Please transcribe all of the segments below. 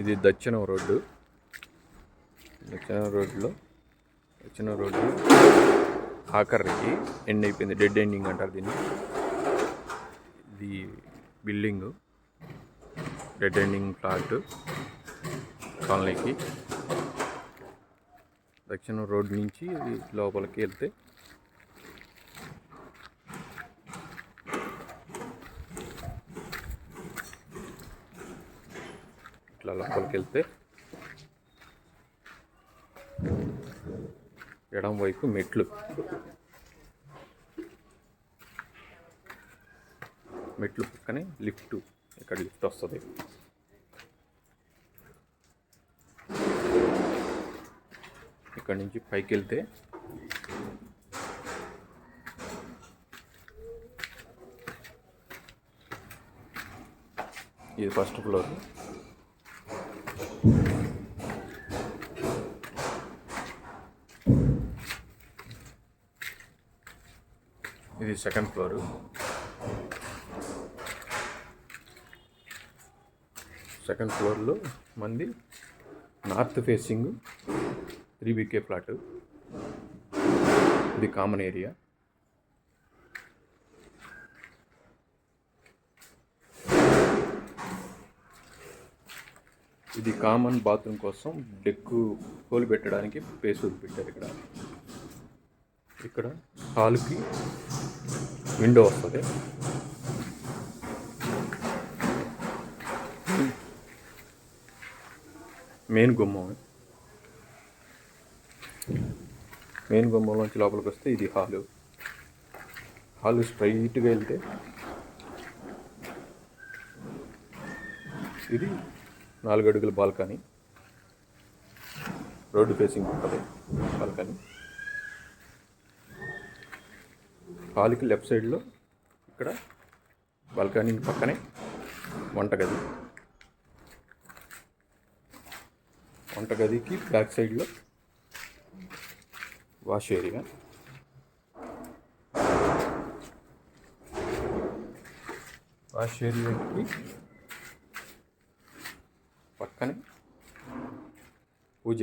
ఇది దక్షిణం రోడ్డు. దక్షిణ రోడ్డు ఆఖరికి ఎండ్ అయిపోయింది. డెడ్ ఎండింగ్ అంటారు దీన్ని. ఇది బిల్డింగ్ డెడ్ ఎండింగ్ ఫ్లాట్ కాలనీకి. దక్షిణ రోడ్ నుంచి లోపలికి వెళ్తే ఇట్లా లోపలికి వెళ్తే ఎడం వైపు మెట్లు పక్కనే లిఫ్ట్. ఇక్కడ లిఫ్ట్ వస్తుంది. ఇక్కడ నుంచి పైకి వెళ్తే ఇది ఫస్ట్ ఫ్లోర్. ఇది సెకండ్ ఫ్లోరు. సెకండ్ ఫ్లోర్లో మంది నార్త్ ఫేసింగ్ 3 BK ఫ్లాట్. ఇది కామన్ ఏరియా. ఇది కామన్ బాత్రూమ్ కోసం డెక్కు హోల్ పెట్టడానికి ప్లేస్ పెట్టారు. ఇక్కడ హాల్కి విండో వస్తుంది. మెయిన్ గుమ్మంలోంచి లోపలికి వస్తే ఇది హాలు స్ట్రైట్గా వెళ్తే ఇది 4 అడుగుల బాల్కనీ. రోడ్డు ఫేసింగ్ ఉంటుంది బాల్కనీ. హాల్కి లెఫ్ట్ సైడ్లో ఇక్కడ బాల్కనీ పక్కనే వంటగదికి బ్యాక్ సైడ్లో వాష్ ఏరియా. వాష్ ఏరియాకి పక్కనే పూజ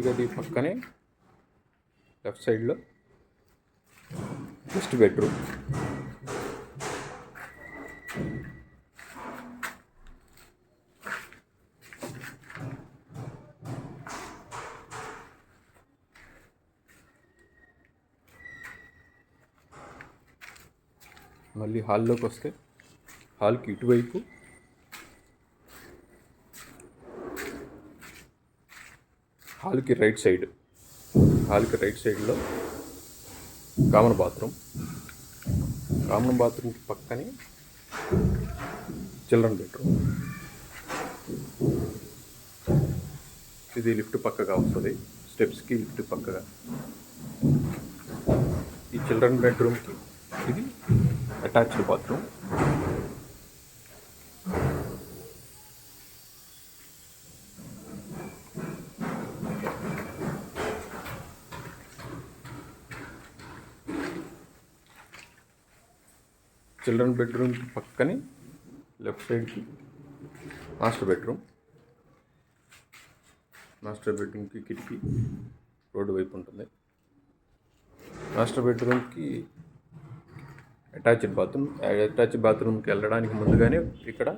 గది పక్కనే లెఫ్ట్ సైడ్లో గెస్ట్ బెడ్రూమ్. మళ్ళీ హాల్లోకి వస్తే హాల్కి ఇటువైపు హాల్కి రైట్ సైడ్లో కామన్ బాత్రూమ్ పక్కనే చిల్డ్రన్ బెడ్రూమ్. ఇది లిఫ్ట్ పక్కగా వస్తుంది. స్టెప్స్కి లిఫ్ట్ పక్కగా. ఈ చిల్డ్రన్ బెడ్రూమ్కి ఇది అటాచ్డ్ బాత్రూమ్. చిల్డ్రన్ బెడ్రూమ్ పక్కనే లెఫ్ట్ సైడ్కి మాస్టర్ బెడ్రూమ్కి కిటికీ రోడ్డు వైపు ఉంటుంది. మాస్టర్ బెడ్రూమ్కి అటాచ్డ్ బాత్రూమ్కి వెళ్ళడానికి ముందుగానే ఇక్కడ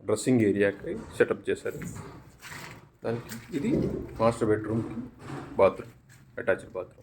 డ్రెస్సింగ్ ఏరియాకి సెటప్ చేశారు. దానికి ఇది మాస్టర్ బెడ్రూమ్కి అటాచ్డ్ బాత్రూమ్.